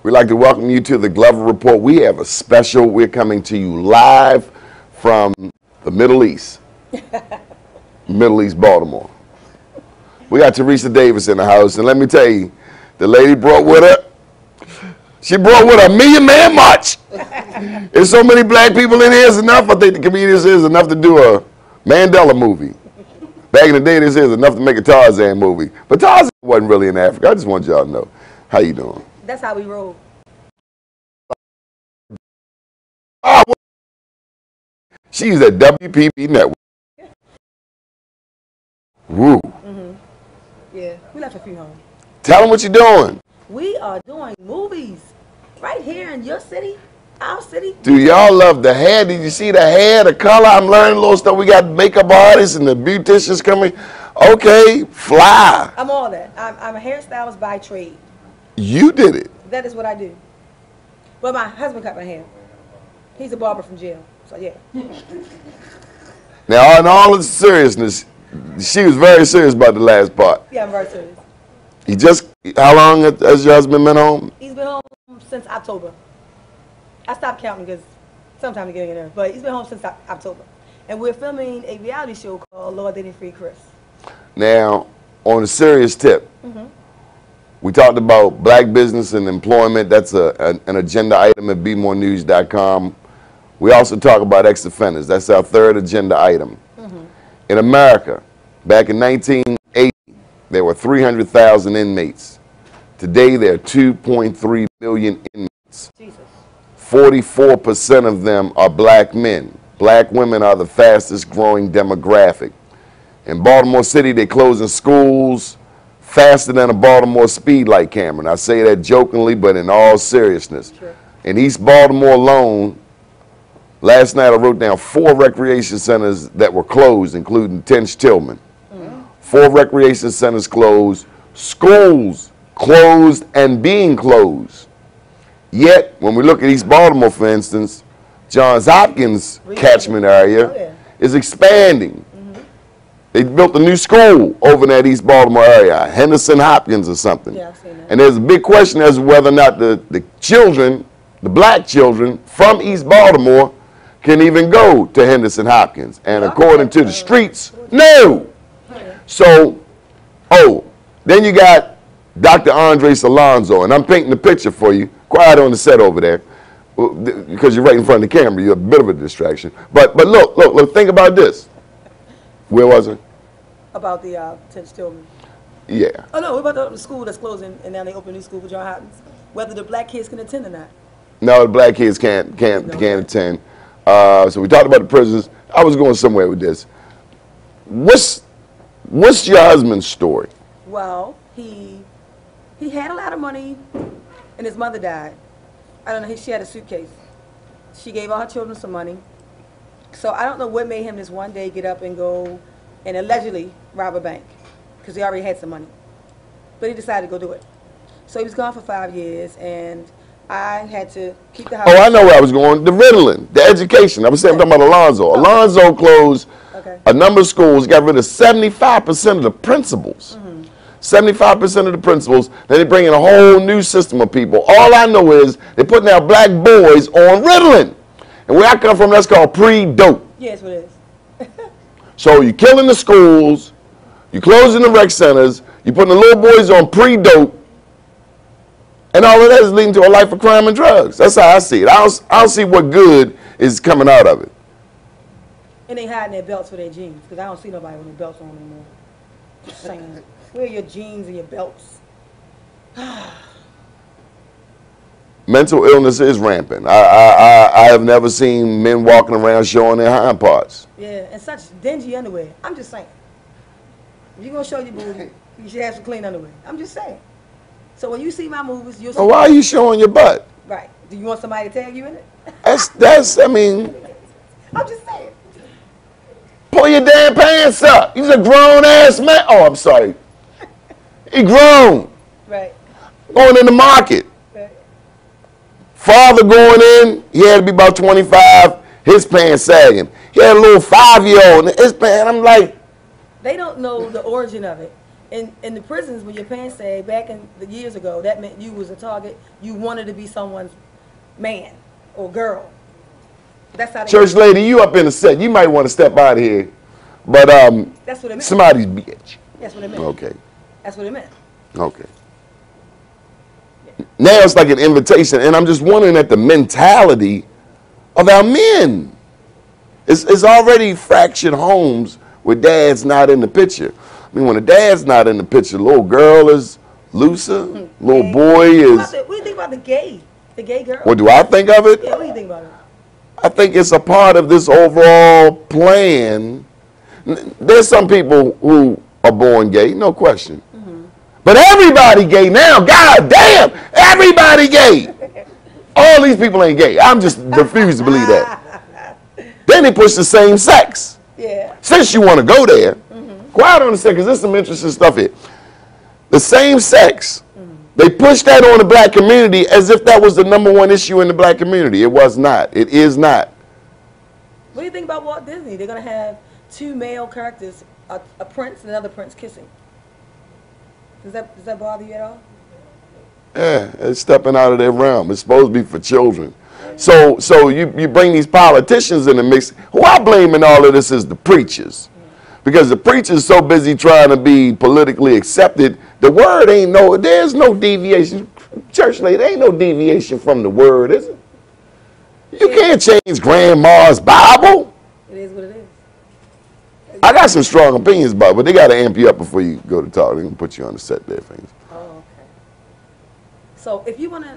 We'd like to welcome you to the Glover Report. We have a special. We're coming to you live from the Middle East. Middle East, Baltimore. We got Teresa Davis in the house, and let me tell you, the lady brought with her, she brought with her $1 Million Man March. There's so many black people in here, it's enough. I think the comedians is enough to do a Mandela movie. Back in the day, this is enough to make a Tarzan movie. But Tarzan wasn't really in Africa. I just want y'all to know. How you doing? That's how we roll. She's at WPP Network. Woo. Yeah, we left a few home. Tell them what you're doing. We are doing movies right here in your city, our city. Do y'all love the hair? Did you see the hair, the color? I'm learning a little stuff. We got makeup artists and the beauticians coming. Okay, fly. I'm all that. I'm a hairstylist by trade. You did it. That is what I do. Well, my husband cut my hair. He's a barber from jail, so yeah. Now, in all its seriousness, she was very serious about the last part. Yeah, I'm very serious. He just, how long has your husband been home? He's been home since October. I stopped counting because sometimes I get in there, but he's been home since October. And we're filming a reality show called Lord Didn't Free Chris. Now, on a serious tip, we talked about black business and employment. That's an agenda item at bemorenews.com. We also talk about ex-offenders. That's our third agenda item. In America, back in 1980, there were 300,000 inmates. Today, there are 2.3 million inmates. 44% of them are black men. Black women are the fastest growing demographic. In Baltimore City, they're closing schools faster than a Baltimore speed light camera. And I say that jokingly, but in all seriousness. Sure. In East Baltimore alone, last night I wrote down 4 recreation centers that were closed, including Tench Tillman. 4 recreation centers closed, schools closed and being closed. Yet, when we look at East Baltimore, for instance, Johns Hopkins catchment area is expanding. They built a new school over in that East Baltimore area, Henderson Hopkins or something. Yeah, I've seen that. And there's a big question as to whether or not the children, the black children from East Baltimore can even go to Henderson Hopkins. And according to the streets, no. So, then you got Dr. Andres Alonzo, and I'm painting the picture for you. Quiet on the set over there, because you're right in front of the camera. You're a bit of a distraction. But look, think about this. Where was it? About the Tench Tillman. Yeah. Oh no, we're about to open the school that's closing, and now they open a new school for John Hopkins. Whether the black kids can attend or not. No, the black kids can't attend. So we talked about the prisons. I was going somewhere with this. What's your husband's story? Well, he had a lot of money, and his mother died. I don't know. She had a suitcase. She gave all her children some money. So I don't know what made him this one day get up and go and allegedly rob a bank, because he already had some money. But he decided to go do it. So he was gone for 5 years, and I had to keep the house. Oh, I know where I was going. The Ritalin, the education. I was saying, I'm talking about Alonzo. Alonzo closed a number of schools, got rid of 75% of the principals. 75% of the principals. Then they bring in a whole new system of people. All I know is they're putting out black boys on Ritalin. And where I come from, that's called pre-dope. Yes, it is. So you're killing the schools, you're closing the rec centers, you're putting the little boys on pre-dope, and all of that is leading to a life of crime and drugs. That's how I see it. I don't see what good is coming out of it. And they hiding their belts for their jeans, because I don't see nobody with their belts on anymore. Just saying, wear your jeans and your belts. Mental illness is rampant. I have never seen men walking around showing their hind parts. Yeah, and such dingy underwear. I'm just saying. If you're going to show your booty, you should have some clean underwear. I'm just saying. So when you see my movies, you'll see. Well, why are you showing your butt? Right. Do you want somebody to tag you in it? I mean. I'm just saying. Pull your damn pants up. He's a grown-ass man. Oh, I'm sorry. He grown. Right. Going in the market. Father going in, he had to be about 25, his pants sagging. He had a little 5-year-old in his pants. I'm like. They don't know the origin of it. in the prisons, when your parents say back in the years ago, that meant you was a target. You wanted to be someone's man or girl. That's how they. Church lady, you up in the set. You might want to step out of here. But That's what it meant. somebody's bitch. That's what it meant. Okay. That's what it meant. Okay. Now it's like an invitation, and I'm just wondering at the mentality of our men. It's already fractured homes where dad's not in the picture. I mean, when the dad's not in the picture, little girl is looser, little boy is. What do you think about the gay girl? What do I think of it? Yeah, what do you think about it? I think it's a part of this overall plan. There's some people who are born gay, no question. But everybody gay now. God damn, everybody gay. All these people ain't gay. I'm just refused to believe that. Then they push the same sex. Yeah. Since you want to go there, quiet on a second, because there's some interesting stuff here. The same sex, they push that on the black community as if that was the #1 issue in the black community. It was not. It is not. What do you think about Walt Disney? They're going to have 2 male characters, a prince and another prince kissing. Does that bother you at all? Yeah, it's stepping out of their realm. It's supposed to be for children. So you bring these politicians in the mix. Who I blame in all of this is the preachers. Because the preachers so busy trying to be politically accepted, the word there's no deviation. Church lady, there ain't no deviation from the word, is it? You can't change grandma's Bible. It is what it is. I got some strong opinions about it, but they got to amp you up before you go to talk. They can put you on the set there, things. Oh, okay. So if you want to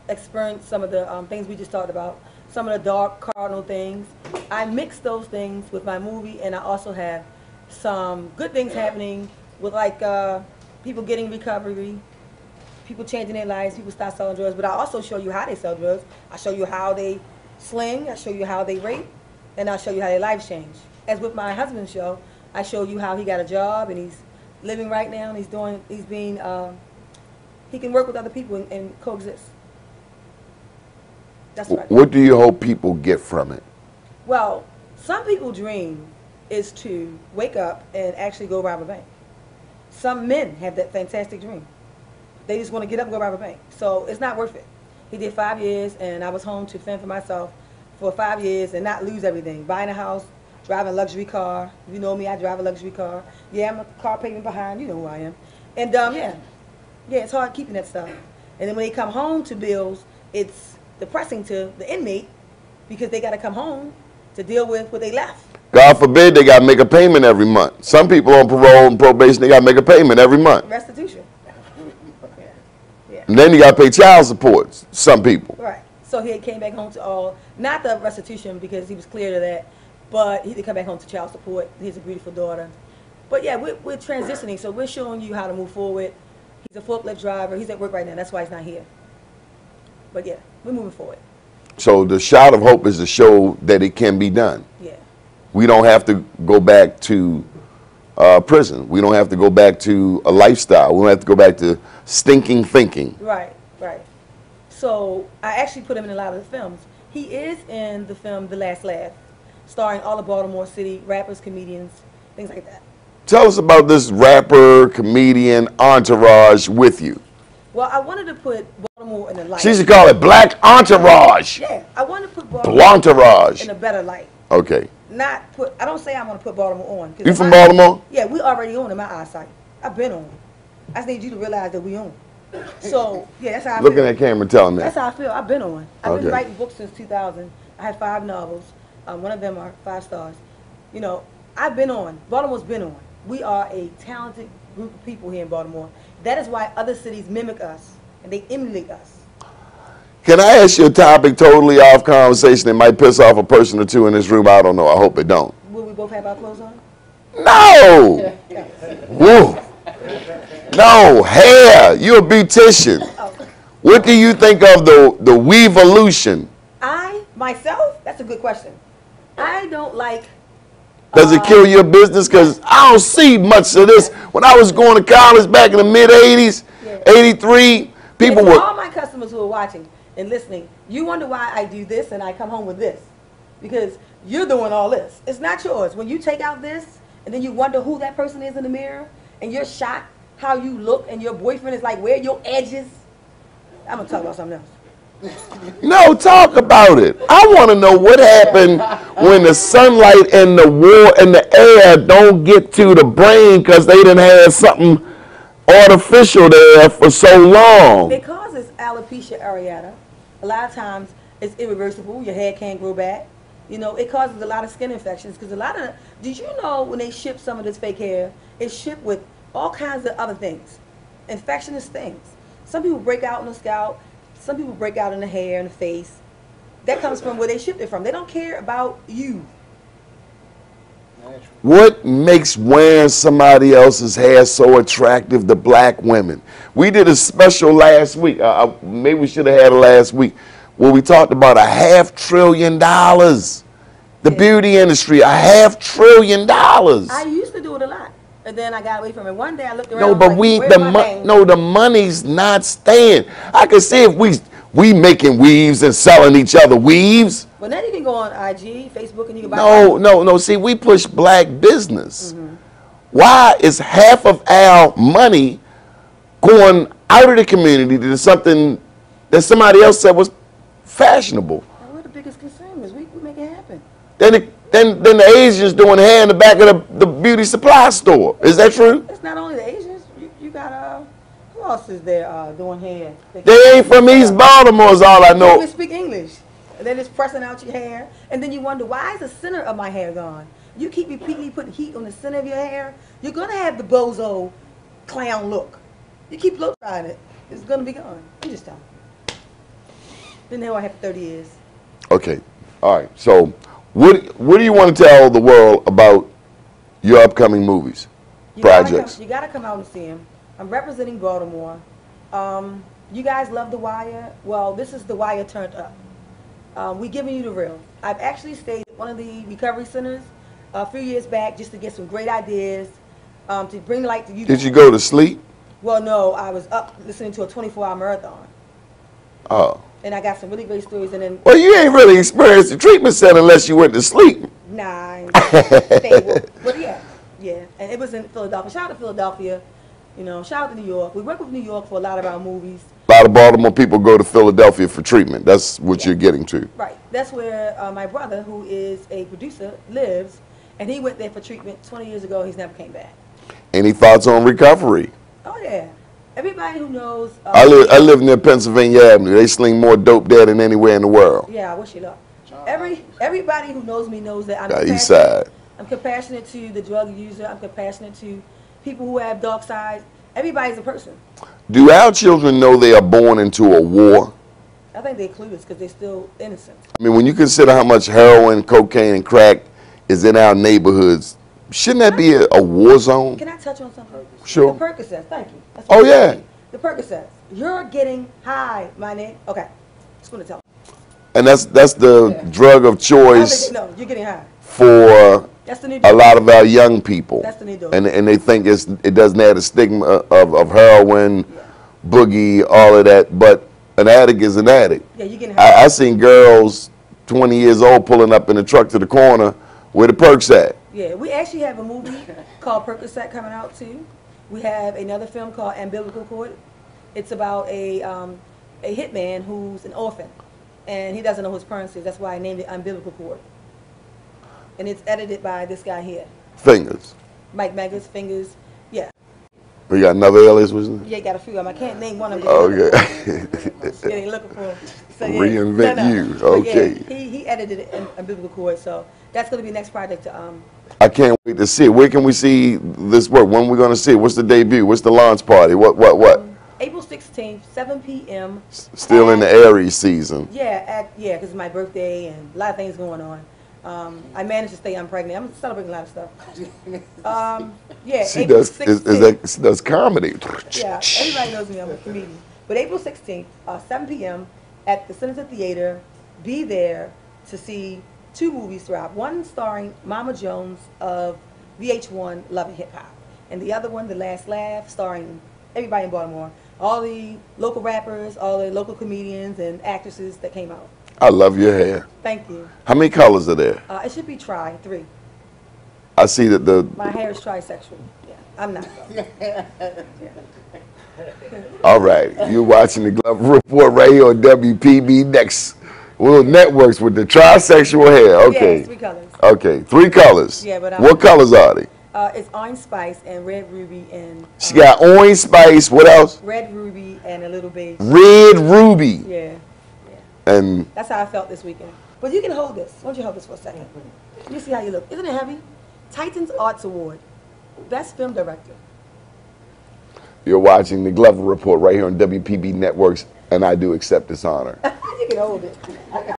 experience some of the things we just talked about, some of the dark cardinal things, I mix those things with my movie, and I also have some good things happening with like people getting recovery, people changing their lives, people start selling drugs, but I also show you how they sell drugs. I show you how they sling, I show you how they rape, and I'll show you how their lives change. As with my husband's show, I show you how he got a job and he's living right now and he can work with other people and coexist. That's right. What do you hope people get from it? Well, some people's dream is to wake up and actually go rob a bank. Some men have that fantastic dream. They just want to get up and go rob a bank. So it's not worth it. He did 5 years and I was home to fend for myself for 5 years and not lose everything. Buying a house, driving a luxury car. If you know me, I drive a luxury car. Yeah, I'm a car payment behind. You know who I am. And yeah, it's hard keeping that stuff. And then when they come home to bills, it's depressing to the inmate because they got to come home to deal with what they left. God forbid they got to make a payment every month. Some people on parole and probation, they got to make a payment every month. Restitution. Yeah. And then you got to pay child support, some people. Right. So he came back home to not the restitution because he was clear to that, but he did come back home to child support. He has a beautiful daughter. But yeah, we're transitioning, so we're showing you how to move forward. He's a forklift driver. He's at work right now. That's why he's not here. But yeah, we're moving forward. So the shot of hope is to show that it can be done. Yeah. We don't have to go back to prison. We don't have to go back to a lifestyle. We don't have to go back to stinking thinking. Right, right. So I actually put him in a lot of the films. He is in the film The Last Laugh, starring all of Baltimore City rappers, comedians, things like that. Tell us about this rapper, comedian, entourage with you. Well, I wanted to put Baltimore in a light. She should call it Black Entourage. Yeah, I wanted to put Baltimore in a better light. Okay. I don't say I'm going to put Baltimore on. You from Baltimore? Yeah, we already on in my eyesight. I've been on. I just need you to realize that we on. So, yeah, that's how I feel. Looking at camera telling me. That's how I feel. I've been on. I've been writing books since 2000. I had 5 novels. One of them are 5 stars. You know, I've been on. Baltimore's been on. We are a talented group of people here in Baltimore. That is why other cities mimic us and they emulate us. Can I ask you a topic totally off conversation that might piss off a person or two in this room? I don't know. I hope it don't. Will we both have our clothes on? No! Woo! No, hair. You're a beautician. Oh. What do you think of the weevolution? Myself? That's a good question. I don't like... Does it kill your business? Because I don't see much of this. When I was going to college back in the mid-'80s, 83, people were... all my customers who are watching and listening, you wonder why I do this and I come home with this. Because you're doing all this. It's not yours. When you take out this and then you wonder who that person is in the mirror and you're shocked how you look and your boyfriend is like, where are your edges? I'm gonna talk about something else. No, talk about it. I want to know what happened when the sunlight and the and the air don't get to the brain because they didn't have something artificial there for so long. It causes alopecia areata. A lot of times it's irreversible. Your hair can't grow back. You know, it causes a lot of skin infections because a lot of. Did you know when they ship some of this fake hair, it's shipped with all kinds of other things, infectious things. Some people break out in the scalp. Some people break out in the hair and the face. That comes from where they shipped it from. They don't care about you. What makes wearing somebody else's hair so attractive to black women? We did a special last week. Maybe we should have had it last week, where we talked about $500 billion. The beauty industry, $500 billion. I used to do it a lot, and then I got away from it. One day I looked around. No, but like, the money's not staying. I can see if we making weaves and selling each other weaves. Well, now you can go on IG, Facebook, and you can buy. No. See, we push black business. Why is half of our money going out of the community to something that somebody else said was fashionable? And we're the biggest consumers. We make it happen. Then the Asians doing hair in the back of the beauty supply store. Is that true? It's not only the Asians. You got who else is there doing hair? They ain't from East Baltimore is all I They know. even speak English. And they're just pressing out your hair. And then you wonder, why is the center of my hair gone? You keep repeatedly putting heat on the center of your hair, you're going to have the bozo clown look. You keep blow drying it, it's going to be gone. You just tell me. Been there I have 30 years. Okay. All right. So what do you want to tell the world about your upcoming movies, projects? You got to come out and see them. I'm representing Baltimore. You guys love The Wire. Well, this is The Wire turned up. We're giving you the real. I've actually stayed at one of the recovery centers a few years back just to get some great ideas to bring light to you. Did you go to sleep? Well, no. I was up listening to a 24-hour marathon. Oh. And I got some really great stories. And then. Well, you ain't really experienced the treatment center unless you went to sleep. Nah. Stable. But yeah. And it was in Philadelphia. Shout out to Philadelphia. You know, shout out to New York. We work with New York for a lot of our movies. A lot of Baltimore people go to Philadelphia for treatment. That's what you're getting to. Right. That's where my brother, who is a producer, lives. And he went there for treatment 20 years ago. He's never came back. Any thoughts on recovery? Oh, yeah. Everybody who knows. I live near Pennsylvania Avenue. They sling more dope there than anywhere in the world. Yeah, I wish you luck. Everybody who knows me knows that I'm East side. I'm compassionate to the drug user. I'm compassionate to people who have dark sides. Everybody's a person. Do our children know they are born into a war? I think they're clueless because they're still innocent. I mean, when you consider how much heroin, cocaine, and crack is in our neighborhoods, shouldn't that be a war zone? Can I touch on something? Sure. The Percocets, thank you. Oh, yeah. The Percocets. You're getting high, my name. Okay. Just want to tell you. And that's the drug of choice No, you're getting high. for That's the new a lot of our young people. That's the new dope. And they think it doesn't have the stigma of heroin, boogie, all of that. But an addict is an addict. Yeah, you're getting high. I seen girls 20 years old pulling up in the truck to the corner where the perks at. Yeah, we actually have a movie called Percocet coming out too. We have another film called Umbilical Cord. It's about a hitman who's an orphan, and he doesn't know who his parents is. That's why I named it Umbilical Cord. And it's edited by this guy here. Fingers. Mike Megas, Fingers, yeah. We got another alias, wasn't it? Yeah, got a few of them. I can't name one of them. Okay. Yeah, they looking for him. So, yeah. Reinvent you. But Okay. yeah, he edited it in Umbilical Cord, so that's going to be the next project to I can't wait to see it. Where can we see this work? When are we going to see it? What's the debut? What's the launch party? What? April 16th, 7 p.m. Still in the Aries season. Yeah, because it's my birthday and a lot of things going on. I managed to stay unpregnant. I'm celebrating a lot of stuff. Yeah, She April does 16th. she does comedy. Yeah, everybody knows me. I'm a comedian. But April 16th, 7 p.m. at the Senator Theater. Be there to see 2 movies throughout. One starring Mama Jones of VH1 Love and Hip Hop, and the other one, The Last Laugh, starring everybody in Baltimore. All the local rappers, all the local comedians and actresses that came out. I love your hair. Thank you. How many colors are there? It should be 3. I see that My hair is trisexual. Yeah. I'm not. All right, you're watching the Glover Report right here on WPB Next. Well, networks with the trisexual hair. Okay. Yes, 3 colors. Okay, 3 colors. Yeah, but what colors are they? It's orange spice and red ruby and. She got orange spice. What else? Red ruby and a little beige. Red ruby. Yeah. And that's how I felt this weekend. But you can hold this. Why don't you hold this for a second? Let me see how you look. Isn't it heavy? Titans Arts Award, Best Film Director. You're watching the Glover Report right here on WPB Networks, and I do accept this honor. You can hold it.